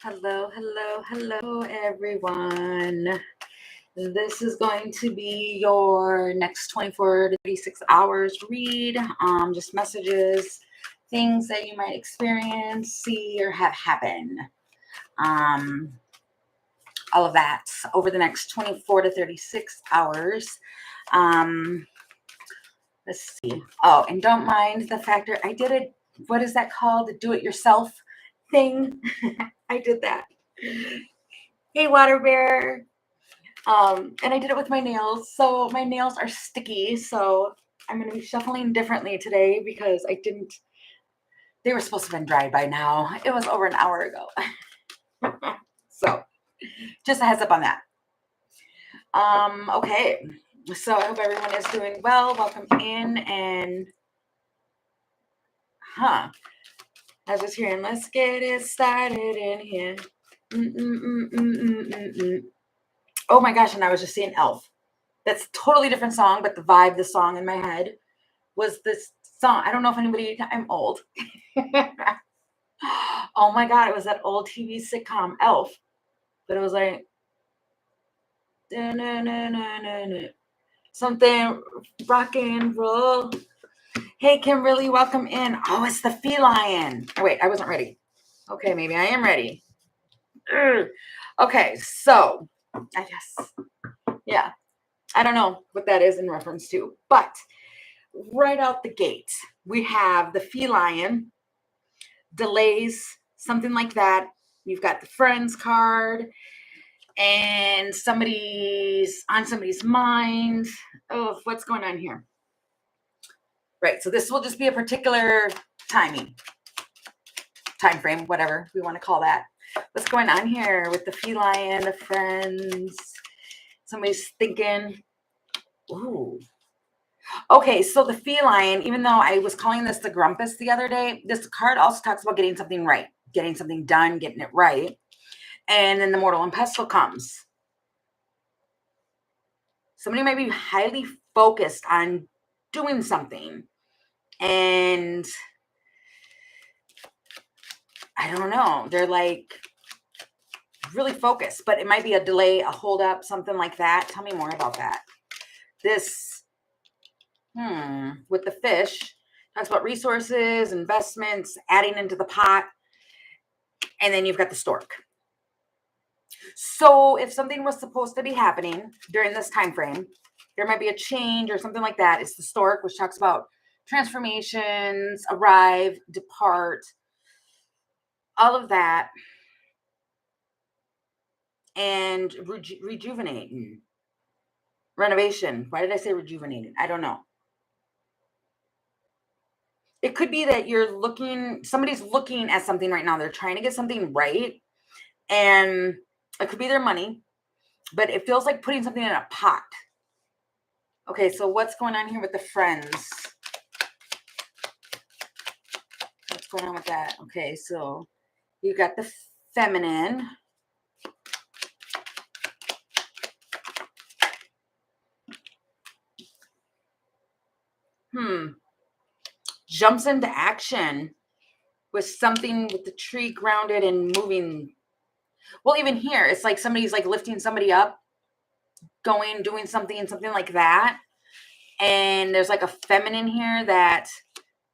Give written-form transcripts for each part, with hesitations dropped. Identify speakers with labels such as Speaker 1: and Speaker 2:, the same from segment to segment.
Speaker 1: Hello, hello, hello, everyone. This is going to be your next 24 to 36 hours read. Just messages, things that you might experience, see, or have happen. Um, all of that over the next 24 to 36 hours. Um, let's see. Oh, and don't mind the factor I did it. What is that called? The do-it-yourself thing. I did that. Hey, water bear. And I did it with my nails. So my nails are sticky. So I'm going to be shuffling differently today because they were supposed to have been dried by now. It was over an hour ago. So just a heads up on that. Okay. So I hope everyone is doing well. Welcome in and, I was just hearing, let's get it started in here. Oh my gosh. And I was just seeing Elf. That's a totally different song, but the song in my head was this song. I don't know if I'm old. Oh my God, it was that old TV sitcom, Elf. But it was like, something rock and roll. Hey, Kimberly, welcome in. Oh, it's the feline. Oh, wait, I wasn't ready. Okay, maybe I am ready. Okay, so I guess, yeah. I don't know what that is in reference to, but right out the gate, we have the feline, delays, something like that. You've got the friends card, and somebody's on somebody's mind. Oh, what's going on here? Right, so this will just be a particular time frame, whatever we want to call that. What's going on here with the feline, the friends? Somebody's thinking, ooh. Okay, so the feline, even though I was calling this the grumpus the other day, this card also talks about getting something right, getting something done, getting it right. And then the mortal and pestle comes. Somebody might be highly focused on doing something. And I don't know, they're like really focused, but it might be a delay, a hold up, something like that. Tell me more about that. This, with the fish, talks about resources, investments, adding into the pot. And then you've got the stork. So if something was supposed to be happening during this time frame, there might be a change or something like that. It's the stork, which talks about transformations, arrive, depart, all of that, and rejuvenating, renovation. Why did I say rejuvenating? I don't know. It could be that somebody's looking at something right now. They're trying to get something right, and it could be their money, but it feels like putting something in a pot. Okay, so what's going on here with the friends? What's going on with that? Okay, so you got the feminine. Jumps into action with something with the tree grounded and moving. Well, even here, it's like somebody's like lifting somebody up, doing something like that. And there's like a feminine here that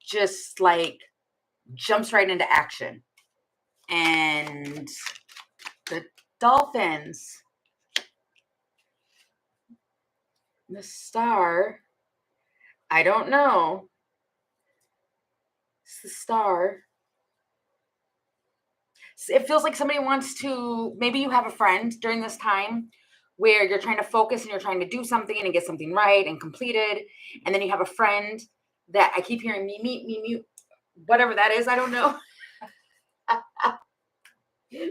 Speaker 1: just like jumps right into action. And the dolphins, the star, I don't know. It's the star. It feels like somebody wants to, maybe you have a friend during this time where you're trying to focus and you're trying to do something and get something right and completed. And then you have a friend that I keep hearing me, whatever that is. I don't know.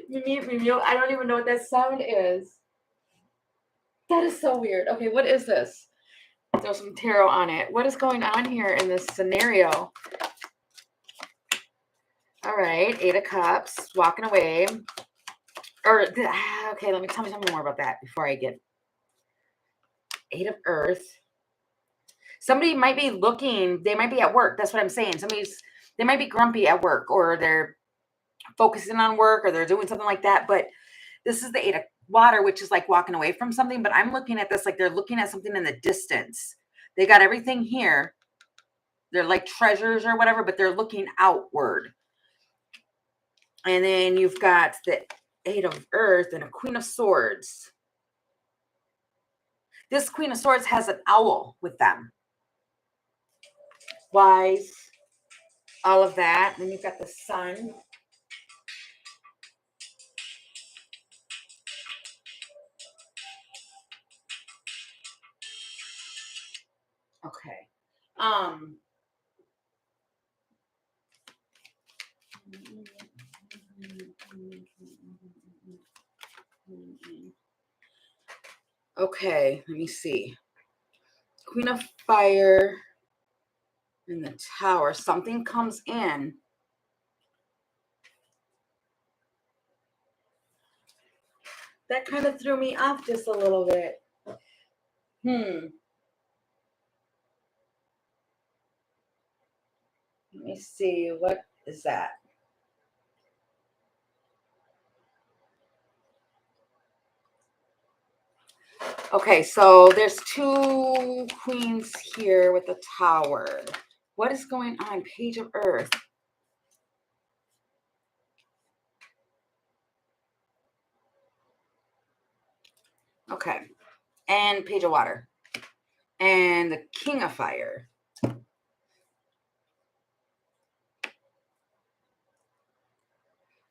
Speaker 1: me. I don't even know what that sound is. That is so weird. Okay, what is this? There's some tarot on it. What is going on here in this scenario? All right, 8 of Cups, walking away. Okay, let me tell me something more about that before I get 8 of Earth. Somebody might be looking, they might be at work. That's what I'm saying. They might be grumpy at work, or they're focusing on work or they're doing something like that. But this is the 8 of water, which is like walking away from something. But I'm looking at this like they're looking at something in the distance. They got everything here. They're like treasures or whatever, but they're looking outward. And then you've got the 8 of earth and a Queen of Swords. This Queen of Swords has an owl with them. Wise, all of that. Then you've got the sun. Okay. Okay, let me see. Queen of Fire in the Tower. Something comes in. That kind of threw me off just a little bit. Let me see. What is that? Okay, so there's 2 queens here with the Tower. What is going on? Page of Earth. Okay. And Page of Water. And the King of Fire.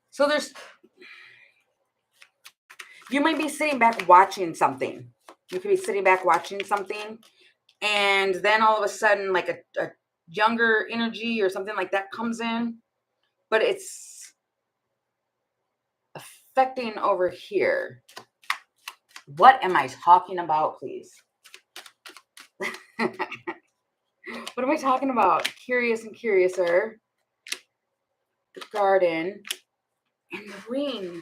Speaker 1: So you might be sitting back watching something. You could be sitting back watching something. And then all of a sudden, like a younger energy or something like that comes in. But it's affecting over here. What am I talking about, please? What am I talking about? Curious and curiouser. The garden and the ring.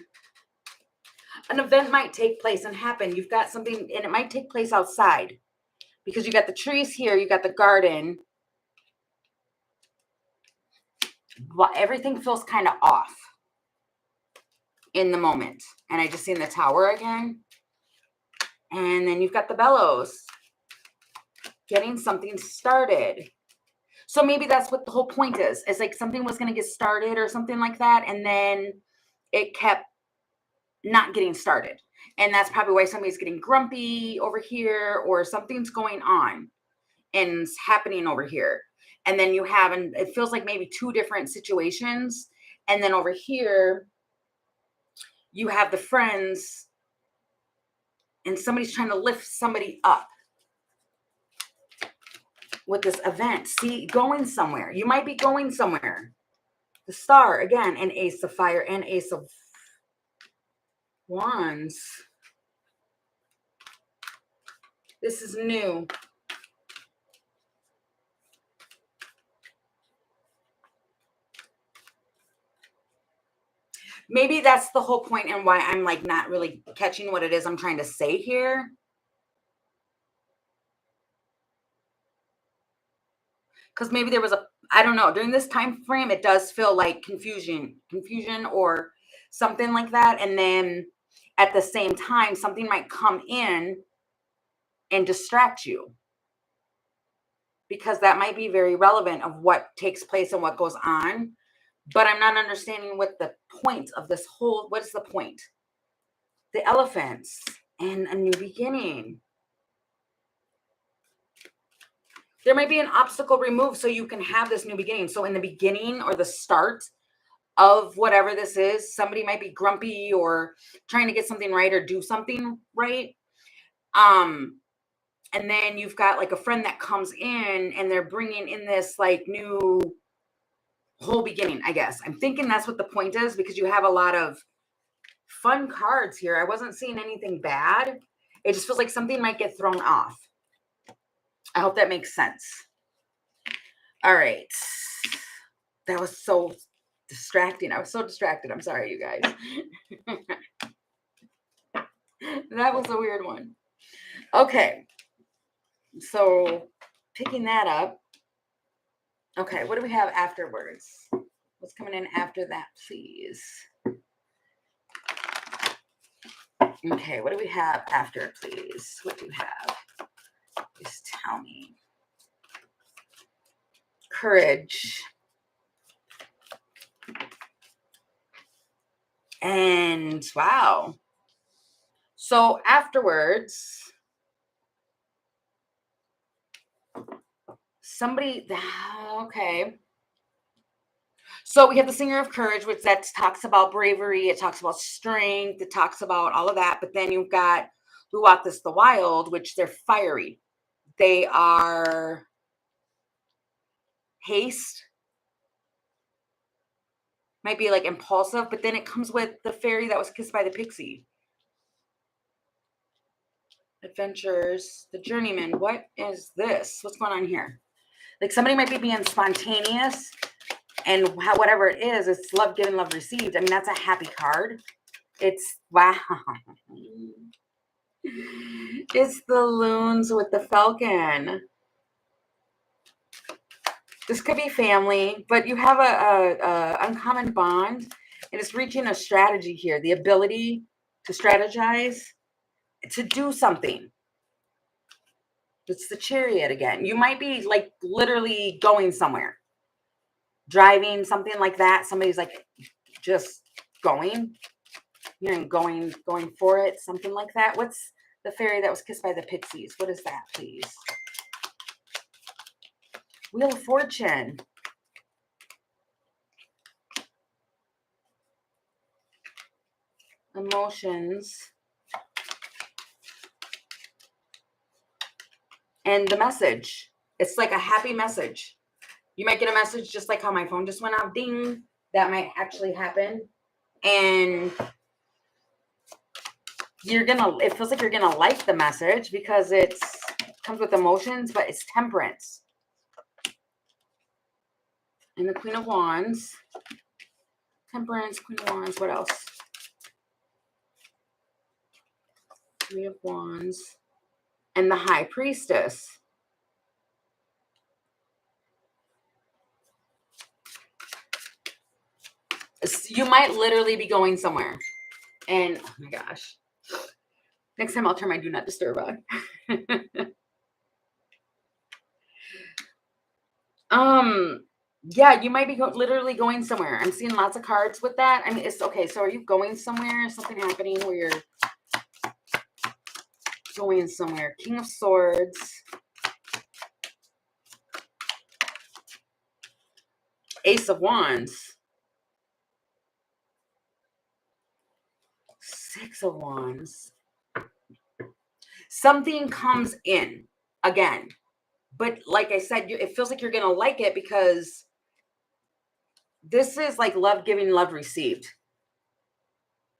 Speaker 1: An event might take place and happen. You've got something, and it might take place outside because you got the trees here, you got the garden. Everything feels kind of off in the moment. And I just seen the Tower again. And then you've got the bellows. Getting something started. So maybe that's what the whole point is. It's like something was going to get started or something like that. And then it kept not getting started. And that's probably why somebody's getting grumpy over here or something's going on and it's happening over here. And then you have, and it feels like maybe 2 different situations. And then over here, you have the friends and somebody's trying to lift somebody up with this event. See, going somewhere. You might be going somewhere. The Star, again, and Ace of Fire and Ace of Wands. This is new. Maybe that's the whole point and why I'm like not really catching what it is I'm trying to say here. Because maybe there was I don't know, during this time frame, it does feel like confusion or something like that. And then at the same time, something might come in and distract you. Because that might be very relevant of what takes place and what goes on. But I'm not understanding what the point of this whole, what is the point? The elephants and a new beginning. There might be an obstacle removed so you can have this new beginning. So in the beginning or the start of whatever this is, somebody might be grumpy or trying to get something right or do something right. And then you've got like a friend that comes in and they're bringing in this like new whole beginning, I guess. I'm thinking that's what the point is because you have a lot of fun cards here. I wasn't seeing anything bad. It just feels like something might get thrown off. I hope that makes sense. All right. That was so distracting. I was so distracted. I'm sorry, you guys. That was a weird one. Okay. So picking that up. Okay, what do we have afterwards? What's coming in after that, please? Okay, what do we have after, please? What do you have? Just tell me. Courage. And wow. So afterwards, somebody, okay. So we have the Singer of Courage, which that talks about bravery. It talks about strength. It talks about all of that. But then you've got Who Walketh This the Wild, which they're fiery. They are haste. Might be like impulsive, but then it comes with the fairy that was kissed by the pixie. Adventures, the journeyman. What is this? What's going on here? Like somebody might be being spontaneous, and whatever it is, it's love given, love received. I mean, that's a happy card. It's wow. It's the loons with the falcon. This could be family, but you have a uncommon bond, and it's reaching a strategy here. The ability to strategize, to do something. It's the Chariot again. You might be like literally going somewhere, driving, something like that. Somebody's like just going, you know, going for it, something like that. What's the fairy that was kissed by the pixies? What is that, please? Wheel of Fortune. Emotions. And the message. It's like a happy message. You might get a message just like how my phone just went off. Ding. That might actually happen. And it feels like you're gonna like the message because it comes with emotions, but it's temperance. And the Queen of Wands. Temperance, Queen of Wands, what else? Three of Wands. And the High Priestess. You might literally be going somewhere. And, oh my gosh. Next time I'll turn my Do Not Disturb on. Yeah, you might be literally going somewhere. I'm seeing lots of cards with that. I mean, it's okay. So are you going somewhere? Something happening where you're going somewhere? King of Swords. Ace of Wands. Six of Wands. Something comes in again. But like I said, it feels like you're going to like it because this is like love giving, love received.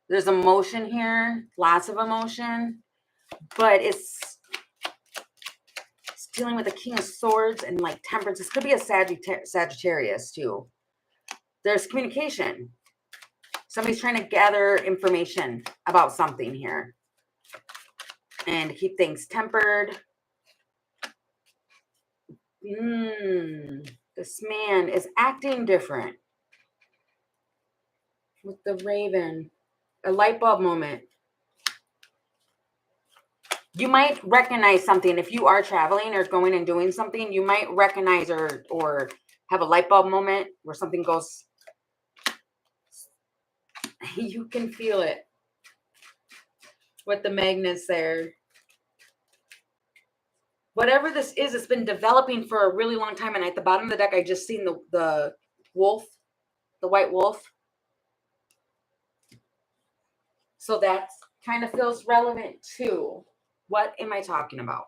Speaker 1: There's emotion here, lots of emotion, but it's dealing with the King of Swords and like temperance. This could be a Sagittarius too. There's communication. Somebody's trying to gather information about something here and keep things tempered. This man is acting different with the Raven. A light bulb moment. You might recognize something. If you are traveling or going and doing something, you might recognize or have a light bulb moment where something goes. You can feel it with the magnets there. Whatever this is, it's been developing for a really long time. And at the bottom of the deck, I just seen the wolf, the white wolf. So that kind of feels relevant too. What am I talking about?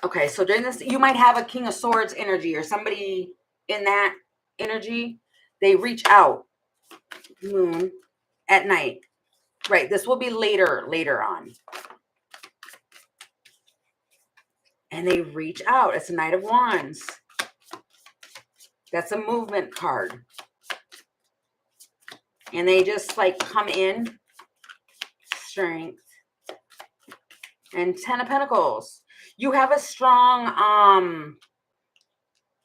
Speaker 1: Okay, so during this, you might have a King of Swords energy or somebody in that energy. They reach out, moon, at night. Right, this will be later on. And they reach out. It's a Knight of Wands. That's a movement card. And they just like come in. Strength. and 10 of Pentacles. You have a strong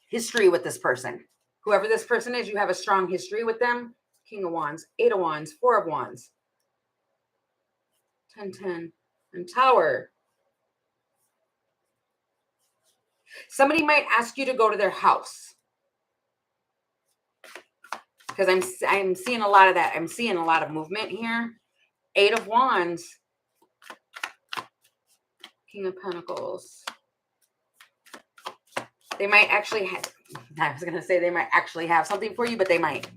Speaker 1: history with this person. Whoever this person is, you have a strong history with them. King of Wands, 8 of Wands, 4 of Wands, 10, 10, and Tower. Somebody might ask you to go to their house. Because I'm seeing a lot of that. I'm seeing a lot of movement here. 8 of Wands. King of Pentacles. They might actually have, I was going to say they might actually have something for you, but they might.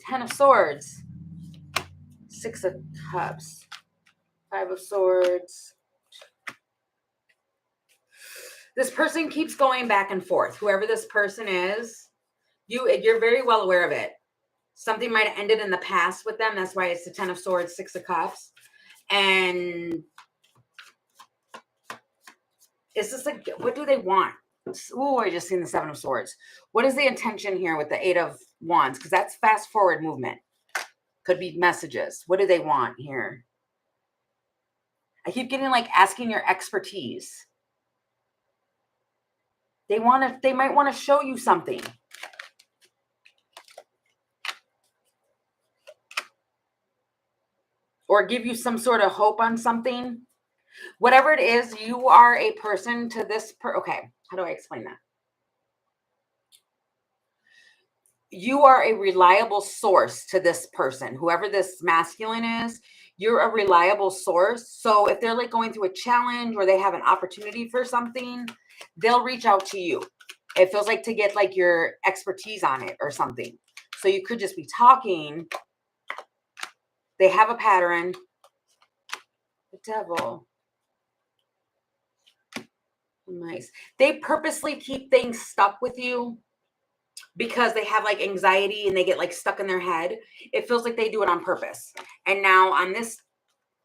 Speaker 1: 10 of Swords. 6 of Cups. 5 of Swords. This person keeps going back and forth. Whoever this person is, you're very well aware of it. Something might have ended in the past with them. That's why it's the 10 of Swords, 6 of Cups. And it's just like, what do they want? Oh, I just seen the 7 of Swords. What is the intention here with the 8 of Wands? Because that's fast forward movement. Could be messages. What do they want here? I keep getting like asking your expertise. They might want to show you something. Or give you some sort of hope on something. Whatever it is, you are a person to this okay, how do I explain that? You are a reliable source to this person. Whoever this masculine is, you're a reliable source. So if they're like going through a challenge or they have an opportunity for something, they'll reach out to you. It feels like to get like your expertise on it or something. So you could just be talking. They have a pattern. The Devil. Nice. They purposely keep things stuck with you because they have like anxiety and they get like stuck in their head. It feels like they do it on purpose. And now on this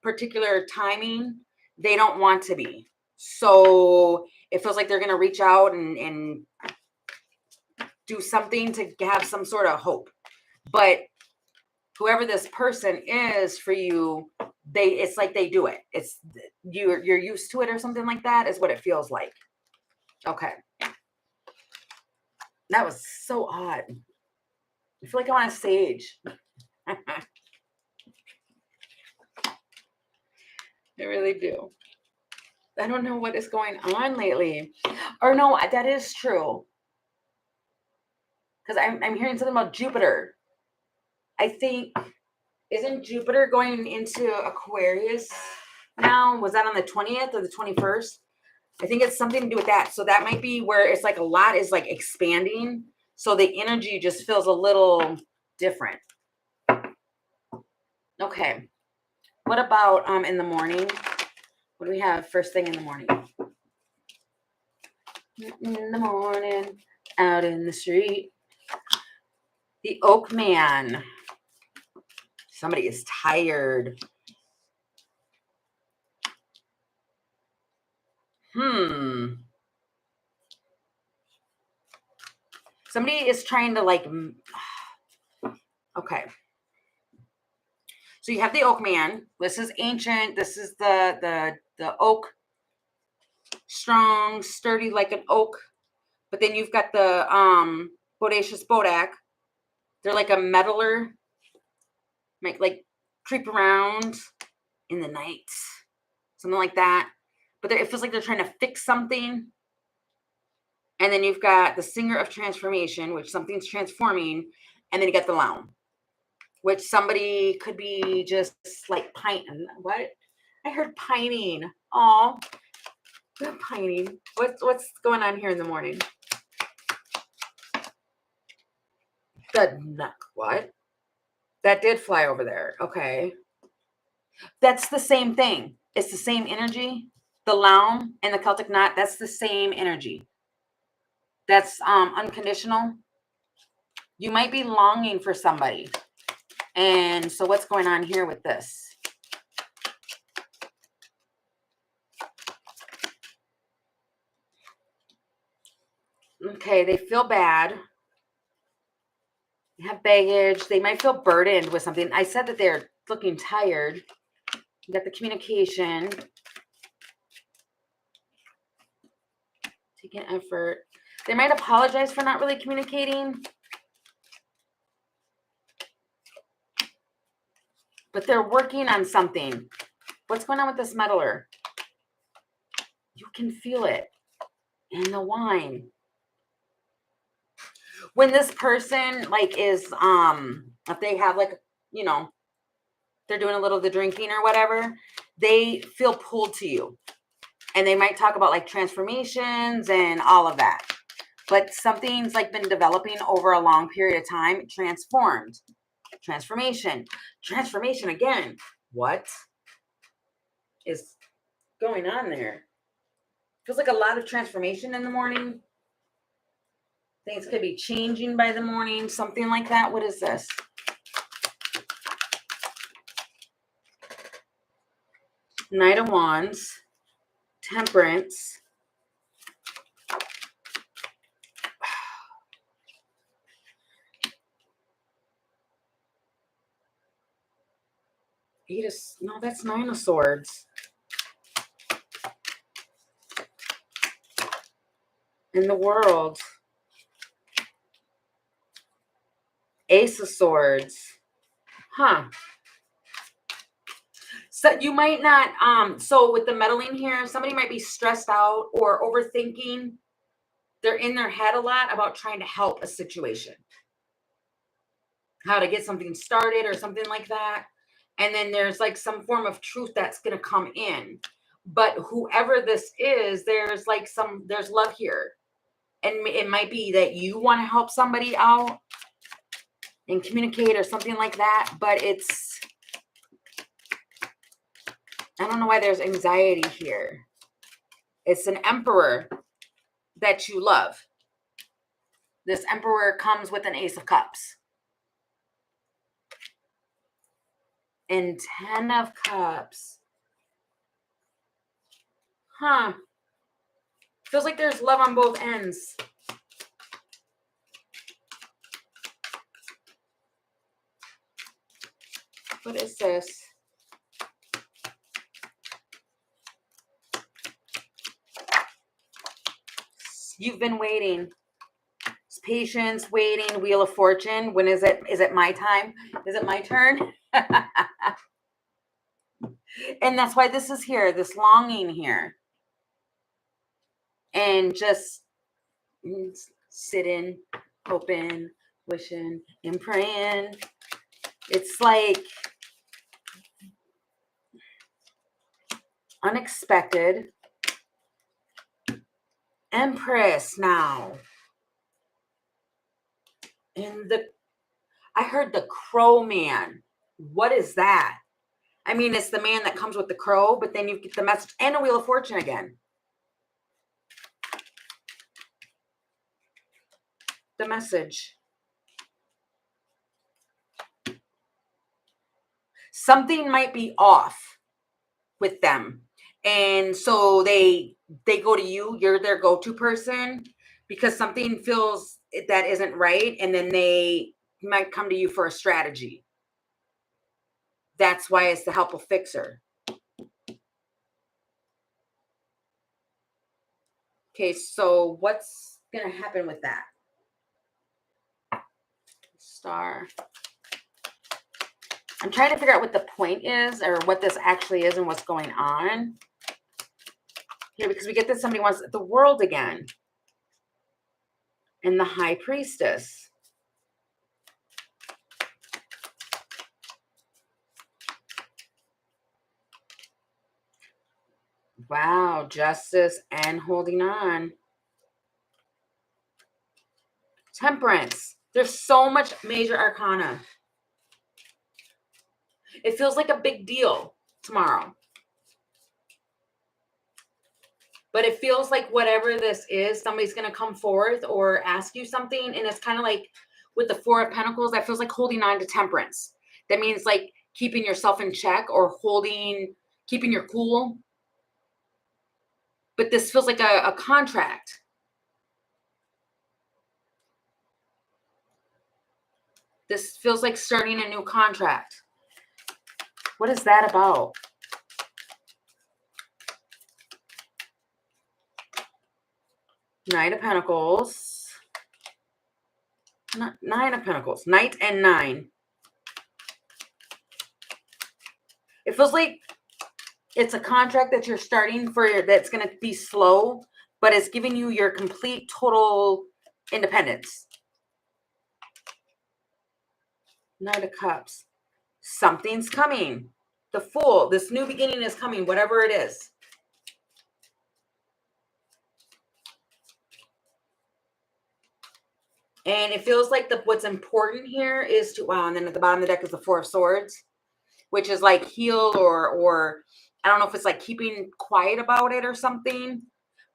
Speaker 1: particular timing, they don't want to be. So it feels like they're going to reach out and do something to have some sort of hope. But whoever this person is for you, it's like they do it. It's you're used to it or something like that is what it feels like. Okay. That was so odd. I feel like I'm on a stage. I really do. I don't know what is going on lately. Or no, that is true. Because I'm hearing something about Jupiter. I think, isn't Jupiter going into Aquarius now? Was that on the 20th or the 21st? I think it's something to do with that. So that might be where it's like a lot is like expanding. So the energy just feels a little different. Okay. What about in the morning? What do we have first thing in the morning? In the morning, out in the street. The Oak Man. Somebody is tired. Somebody is trying to like, okay. So you have the Oak Man. This is ancient. This is the oak. Strong, sturdy like an oak. But then you've got the Bodacious Bodak. They're like a meddler. Might like creep around in the night. Something like that. But it feels like they're trying to fix something. And then you've got the Singer of Transformation, which something's transforming. And then you got the Loun, which somebody could be just like pining. What? I heard pining. Oh, pining. What's going on here in the morning? What? That did fly over there. Okay. That's the same thing. It's the same energy. The Loun and the Celtic Knot, that's the same energy. That's unconditional. You might be longing for somebody. And so what's going on here with this? Okay, they feel bad. They have baggage. They might feel burdened with something. I said that they're looking tired. You got the communication. Taking effort. They might apologize for not really communicating. But they're working on something. What's going on with this meddler? You can feel it in the wine. When this person like is if they have like, you know, they're doing a little of the drinking or whatever, they feel pulled to you. And they might talk about like transformations and all of that. But something's like been developing over a long period of time, transformed. Transformation again. What is going on there? Feels like a lot of transformation in the morning. Things could be changing by the morning, something like that. What is this? Knight of Wands, Temperance, no, that's Nine of Swords. In the World, Ace of Swords. Huh. So you might not, so with the meddling here, somebody might be stressed out or overthinking. They're in their head a lot about trying to help a situation. How to get something started or something like that. And then there's like some form of truth that's going to come in. But whoever this is, there's love here. And it might be that you want to help somebody out and communicate or something like that. But I don't know why there's anxiety here. It's an Emperor that you love. This Emperor comes with an Ace of Cups. And 10 of Cups. Huh. Feels like there's love on both ends. What is this? You've been waiting. It's patience, waiting, Wheel of Fortune. When is it? Is it my time? Is it my turn? And that's why this is here, this longing here. And just sitting, hoping, wishing, and praying. It's like unexpected. Empress now. And I heard the Crow Man. What is that? I mean, it's the man that comes with the crow, but then you get the message and a Wheel of Fortune again. The message. Something might be off with them. And so they go to you. You're their go-to person because something feels that isn't right. And then they might come to you for a strategy. That's why it's the helpful fixer. Okay, so what's going to happen with that? Star. I'm trying to figure out what the point is or what this actually is and what's going on here, because we get that somebody wants the World again. And the High Priestess. Wow, Justice and holding on. Temperance. There's so much major arcana. It feels like a big deal tomorrow. But it feels like whatever this is, somebody's going to come forth or ask you something. And it's kind of like with the Four of Pentacles, that feels like holding on to temperance. That means like keeping yourself in check or keeping your cool. But this feels like a contract. This feels like starting a new contract. What is that about? Knight of Pentacles. Nine of Pentacles. Knight and 9. It feels like it's a contract that you're starting for that's going to be slow, but it's giving you your complete, total independence. Knight of Cups. Something's coming. The Fool. This new beginning is coming, whatever it is. And it feels like what's important here is to, wow, and then at the bottom of the deck is the Four of Swords, which is like heal or I don't know if it's like keeping quiet about it or something.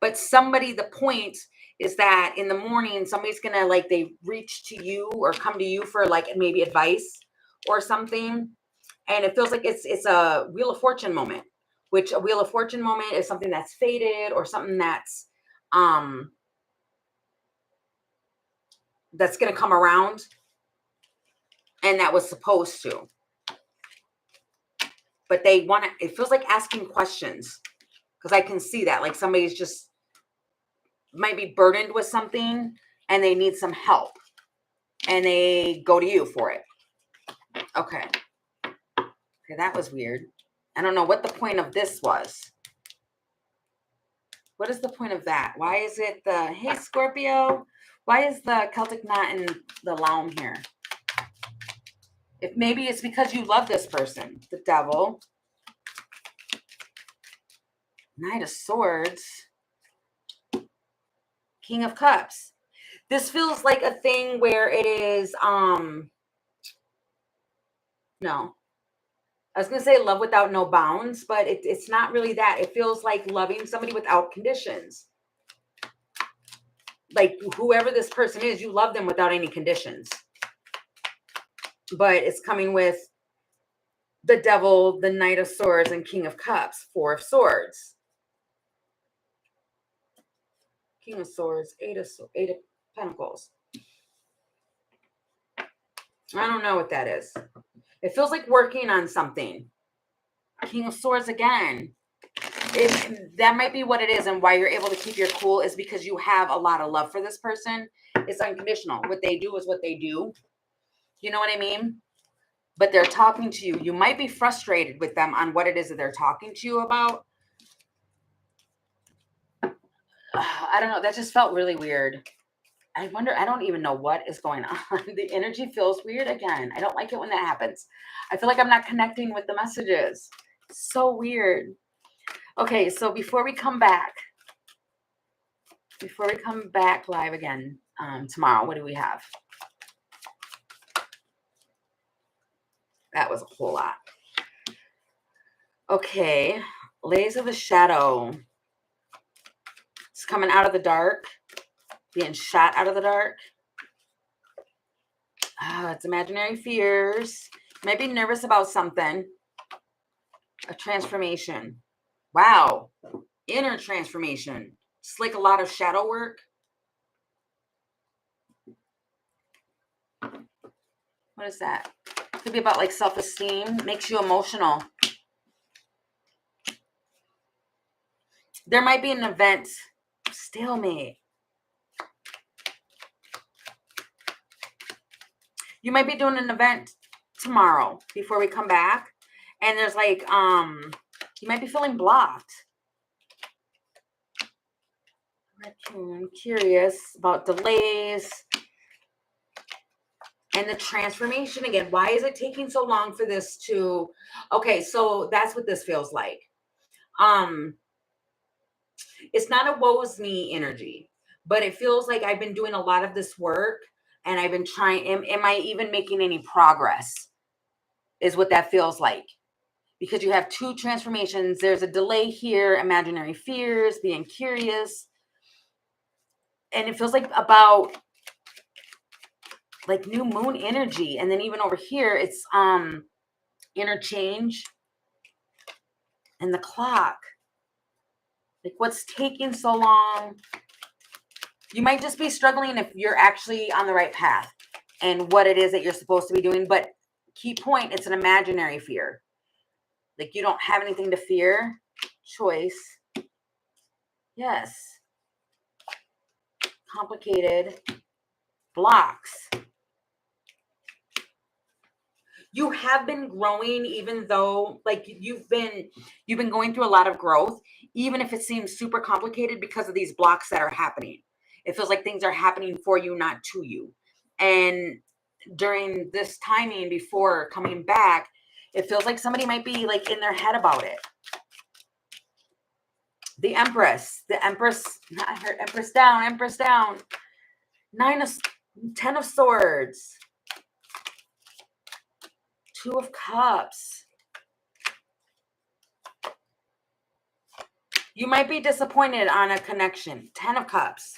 Speaker 1: But somebody, the point is that in the morning, somebody's going to like, they reach to you or come to you for like maybe advice or something. And it feels like it's a Wheel of Fortune moment, which a Wheel of Fortune moment is something that's faded or something that's going to come around. And that was supposed to. But they want to, it feels like asking questions. Because I can see that. Like somebody's just might be burdened with something and they need some help. And they go to you for it. Okay. Okay, that was weird. I don't know what the point of this was. What is the point of that? Why is it the, hey, Scorpio, why is the Celtic knot in the Laum here? If maybe it's because you love this person. The Devil. Knight of Swords. King of Cups. This feels like a thing where it is, no. I was going to say love without no bounds, but it's not really that. It feels like loving somebody without conditions. Like whoever this person is, you love them without any conditions. But it's coming with the Devil, the Knight of Swords, and King of Cups, Four of Swords. King of Swords, Eight of Pentacles. I don't know what that is. It feels like working on something. King of Swords again. That might be what it is, and why you're able to keep your cool is because you have a lot of love for this person. It's unconditional. What they do is what they do. You know what I mean? But they're talking to you. You might be frustrated with them on what it is that they're talking to you about. I don't know. That just felt really weird. I wonder, I don't even know what is going on. The energy feels weird again. I don't like it when that happens. I feel like I'm not connecting with the messages. It's so weird. Okay, so before we come back live again tomorrow, what do we have? That was a whole lot. Okay, Lays of the Shadow. It's coming out of the dark, being shot out of the dark. It's imaginary fears. Might be nervous about something. A transformation. Wow. Inner transformation. It's like a lot of shadow work. What is that? Could be about like self-esteem. Makes you emotional. There might be an event. Stalemate. You might be doing an event tomorrow before we come back. And there's like, you might be feeling blocked. I'm curious about delays. And the transformation again. Why is it taking so long for this to... Okay, so that's what this feels like. It's not a woe's me energy, but it feels like I've been doing a lot of this work and I've been trying. Am I even making any progress? Is what that feels like. Because you have two transformations. There's a delay here, imaginary fears, being curious. And it feels like about like new moon energy. And then even over here, it's interchange and the clock. Like what's taking so long? You might just be struggling if you're actually on the right path and what it is that you're supposed to be doing. But key point, it's an imaginary fear. Like you don't have anything to fear. Choice. Yes. complicated blocks. You have been growing, even though like you've been going through a lot of growth, even if it seems super complicated because of these blocks that are happening. It feels like things are happening for you, not to you. And during this timing before coming back, it feels like somebody might be like in their head about it. The Empress, not her, Empress down. 10 of Swords. 2 of Cups. You might be disappointed on a connection. 10 of Cups.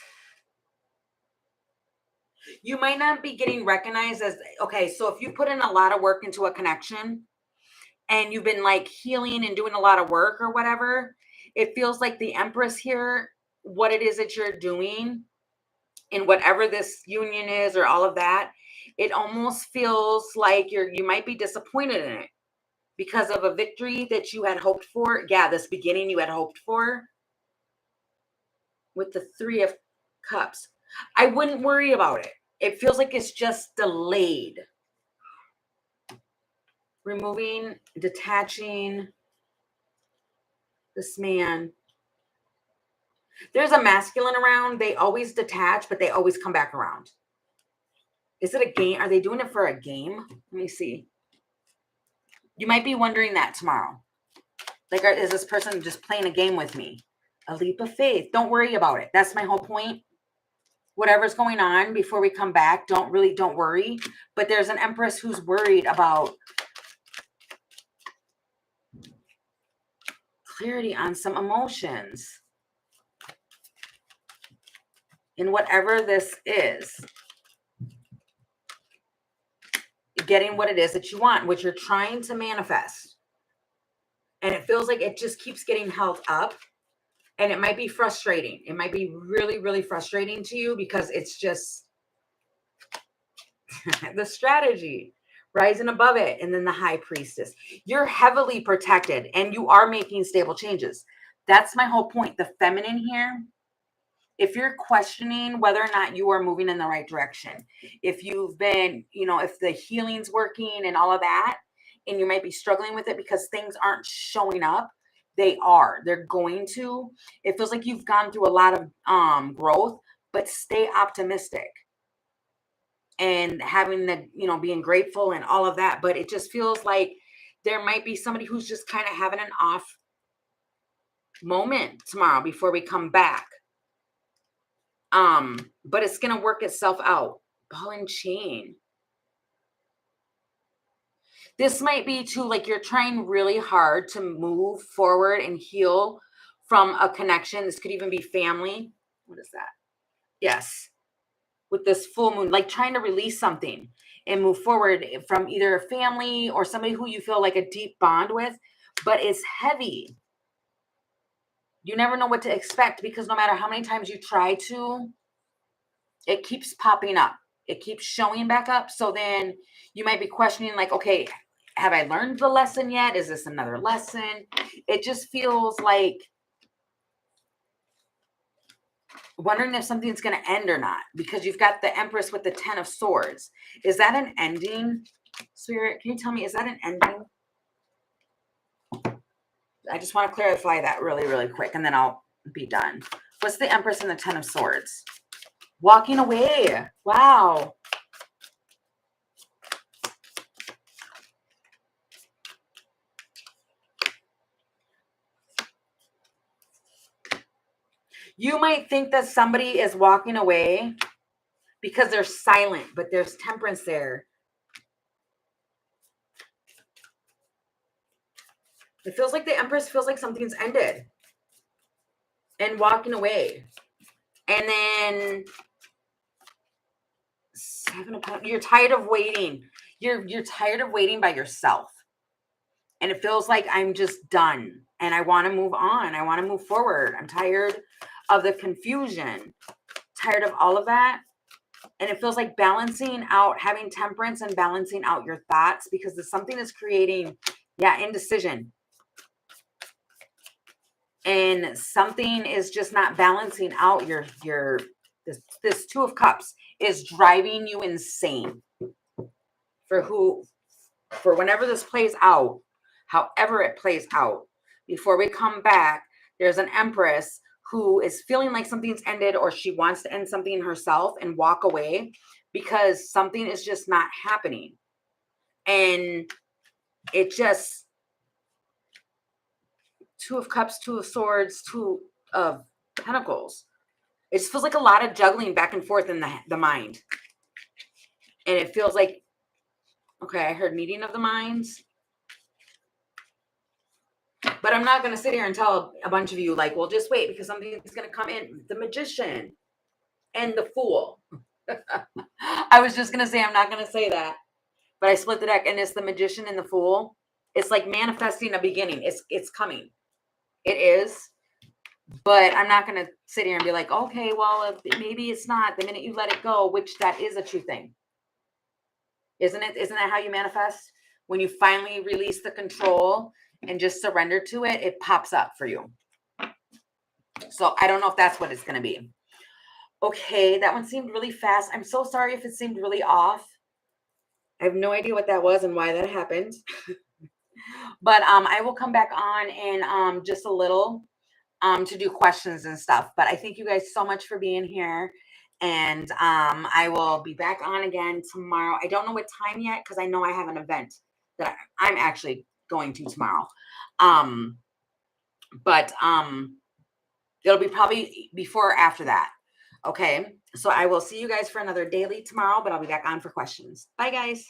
Speaker 1: You might not be getting recognized as, okay, so if you put in a lot of work into a connection and you've been like healing and doing a lot of work or whatever, it feels like the Empress here, what it is that you're doing in whatever this union is or all of that, it almost feels like you might be disappointed in it because of a victory that you had hoped for. Yeah, this beginning you had hoped for with the 3 of Cups. I wouldn't worry about it. It feels like it's just delayed. Removing, detaching this man. There's a masculine around. They always detach, but they always come back around. Is it a game? Are they doing it for a game? Let me see. You might be wondering that tomorrow. Like, is this person just playing a game with me? A leap of faith. Don't worry about it. That's my whole point. Whatever's going on before we come back, don't worry. But there's an Empress who's worried about clarity on some emotions in whatever this is. Getting what it is that you want, what you're trying to manifest. And it feels like it just keeps getting held up. And it might be frustrating. It might be really, really frustrating to you because it's just the strategy, rising above it. And then the High Priestess. You're heavily protected and you are making stable changes. That's my whole point. The feminine here, if you're questioning whether or not you are moving in the right direction, if you've been, if the healing's working and all of that, and you might be struggling with it because things aren't showing up, they're going to. It feels like you've gone through a lot of growth, but stay optimistic and having the, being grateful and all of that. But it just feels like there might be somebody who's just kind of having an off moment tomorrow before we come back. But it's going to work itself out. Ball and chain. This might be too, like you're trying really hard to move forward and heal from a connection. This could even be family. What is that? Yes. With this full moon, like trying to release something and move forward from either a family or somebody who you feel like a deep bond with, but it's heavy. You never know what to expect because no matter how many times you try to, it keeps popping up. It keeps showing back up. So then you might be questioning like, okay, have I learned the lesson yet? Is this another lesson? It just feels like wondering if something's going to end or not because you've got the Empress with the 10 of Swords. Is that an ending, Spirit? Can you tell me, is that an ending? I just want to clarify that really, really quick and then I'll be done. What's the Empress and the 10 of Swords? Walking away. Wow. You might think that somebody is walking away because they're silent, but there's temperance there. It feels like the Empress feels like something's ended and walking away. And then 7 of Pentacles. You're tired of waiting. You're tired of waiting by yourself. And it feels like I'm just done and I want to move on. I want to move forward. I'm tired of the confusion, tired of all of that. And it feels like balancing out, having temperance and balancing out your thoughts because there's something that's creating, indecision. And something is just not balancing out your this Two of Cups is driving you insane for whenever this plays out, however it plays out. Before we come back, there's an Empress who is feeling like something's ended, or she wants to end something herself and walk away because something is just not happening. And it just, Two of Cups, Two of Swords, Two of Pentacles. It just feels like a lot of juggling back and forth in the mind. And it feels like, okay, I heard meeting of the minds. But I'm not going to sit here and tell a bunch of you, like, well, just wait because something is going to come in. The Magician and the Fool. I was just going to say, I'm not going to say that. But I split the deck, and it's the Magician and the Fool. It's like manifesting a beginning. It's coming. It is. But I'm not going to sit here and be like, okay, well, maybe it's not. The minute you let it go, which that is a true thing. Isn't it? Isn't that how you manifest? When you finally release the control and just surrender to it, it pops up for you. So I don't know if that's what it's going to be. Okay, that one seemed really fast. I'm so sorry if it seemed really off. I have no idea what that was and why that happened. But I will come back on in just a little to do questions and stuff. But I thank you guys so much for being here. And I will be back on again tomorrow. I don't know what time yet because I know I have an event that I'm actually going to tomorrow. But it'll be probably before or after that. Okay. So I will see you guys for another daily tomorrow, but I'll be back on for questions. Bye, guys.